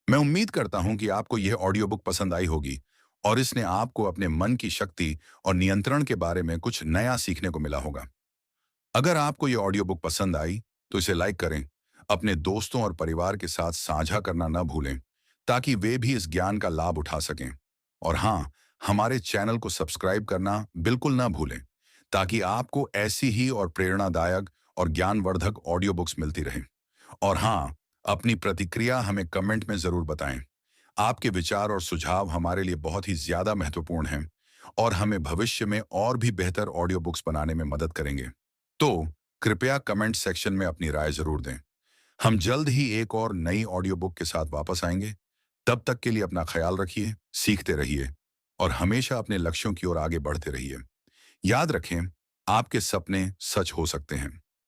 A: मैं उम्मीद करता हूं कि आपको यह ऑडियो बुक पसंद आई होगी, और इसने आपको अपने मन की शक्ति और नियंत्रण के बारे में कुछ नया सीखने को मिला होगा। अगर आपको यह ऑडियो बुक पसंद आई, तो इसे लाइक करें, अपने दोस्तों और परिवार के साथ साझा करना न भूलें, ताकि वे भी इस ज्ञान का लाभ उठा सकें। और हाँ, हमारे चैनल को सब्सक्राइब करना बिल्कुल न भूलें, ताकि आपको ऐसी ही और प्रेरणादायक और ज्ञानवर्धक ऑडियो बुक्स मिलती रहें। और हाँ, अपनी प्रतिक्रिया हमें कमेंट में जरूर बताएं। आपके विचार और सुझाव हमारे लिए बहुत ही ज्यादा महत्वपूर्ण हैं, और हमें भविष्य में और भी बेहतर ऑडियो बुक्स बनाने में मदद करेंगे। तो कृपया कमेंट सेक्शन में अपनी राय जरूर दें। हम जल्द ही एक और नई ऑडियो बुक के साथ वापस आएंगे। तब तक के लिए अपना ख्याल रखिए, सीखते रहिए, और हमेशा अपने लक्ष्यों की ओर आगे बढ़ते रहिए। याद रखें, आपके सपने सच हो सकते हैं।